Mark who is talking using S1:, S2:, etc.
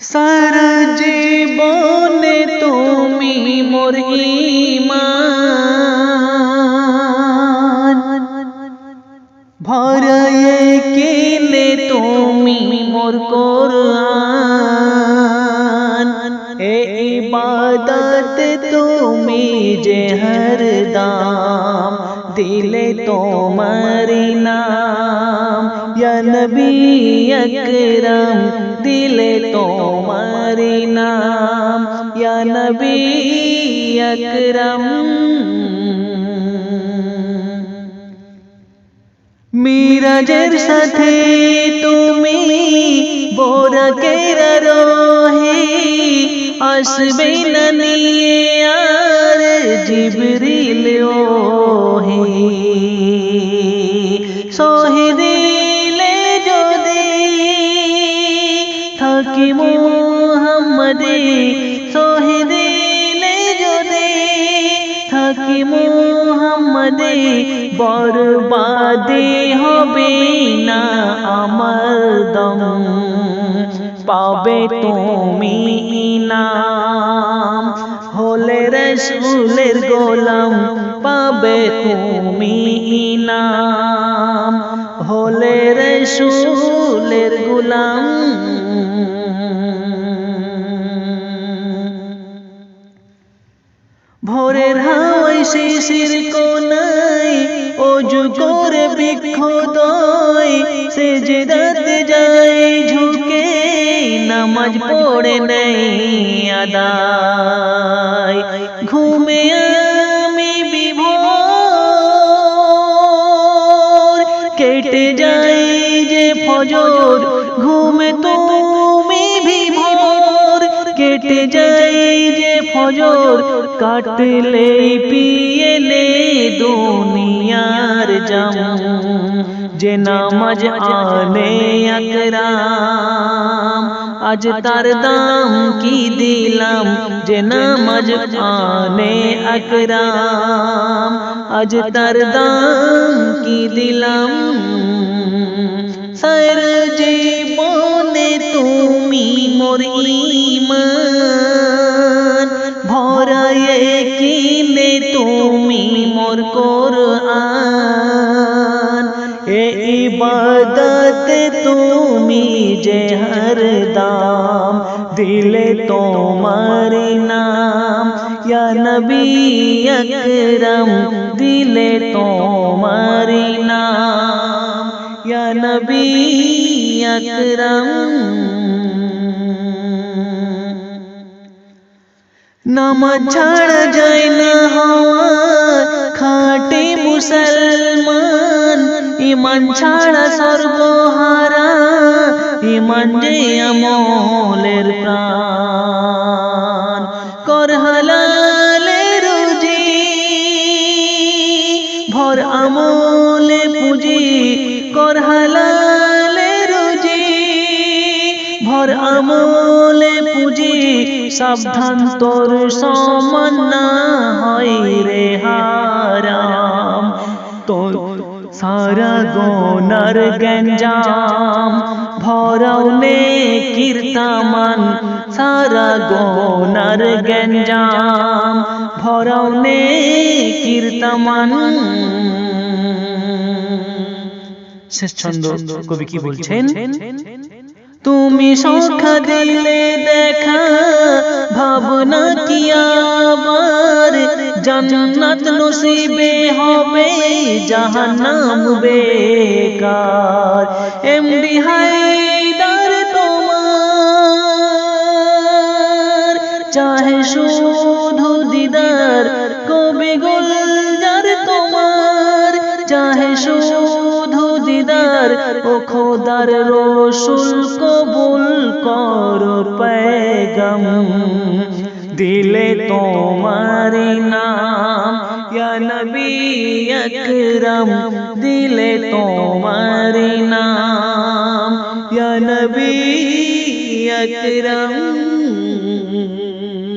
S1: সারা জীবনে তুমি মোর ঈমান, ভরায়ে কেনে তুমি মোর কোরআন। এ ইবাদত তুমি যে হরদম দিলে তোমারি নাম, ইয়া নবী আকরাম দিলে তোমারি নাম, ইয়া নবী আকরাম। মিরাজের সাথে তুমি বোরাকের রোহে, আসবে না নিয়ে আর জিবরিল ওহে। সহিদিলে যদি থাকি মুহাম্মদে, সহিদিলে যদি থাকি মুহাম্মদে, বরবাদে হবে না আমার দম, পাবে তুমি ইনাম। হলে রাসূলের গোলাম পাবে তুমি ইনাম, হলে রাসূলের গোলাম। ভোরের হাওয়ায় শিশির কোনায় ওযু করে বৃক্ষদয়, সেজদাতে যায় ঝুঁকে নামাজ পড়ে নেই আদায়। ঘুমে আমি বিভোর, কেটে যায় যে ফজর, ঘুমে তুমি বিভোর, কেটে যায় যে ফজর। কাটলে পিয়েলে দুনিয়ার জাম, যে নামাজ আনে আকরাম, আজ তার দাম কি দিলাম। যে নামাজ আনে আকরাম, আজ তার দাম কি দিলাম। সারা জীবনে তুমি মোর ঈমান, ভরায়ে কিনে তুমি মোর কোরআন। এ ইবাদত তুমি যে হরদম দিলে তোমারি নাম, ইয়া নবী আকরাম দিলে তোমারি নাম, ইয়া নবী আকরাম। নামাজ ছাড়া যায় না হওয়া খাঁটি মুসলমান, ঈমান ছাড়া সর্বহারা, ঈমান যে আমলের প্রাণ। কর হালালে রুজি ভর আমলে পুঁজি, কর হালালে রুজি ভর আমলে পুঁজি। সাবধান তোর সমান না হয় রে হারাম, তোর সারা গুনার গঞ্জাম ভরাও নেকির তামান, সারা গুনার গঞ্জাম ভরাও নেকির তামান। শেষ ছন্দ কবি কি বলছেন? তুমি সংখ্যা দিলে দেখা ভাবনা কি আবার, জান্নাত নসিবে হবে জাহান্নাম বেকার। এমডি হায়দার তোমার চাহে শুধু দিদার, কবি গুলজার তোমার চাহে শুধু দিদার। ও খোদার রসুল কবুল করো पैगम, দিলে তোমারি নাম, ইয়া নবী আকরাম দিলে তোমারি নাম, ইয়া নবী আকরাম।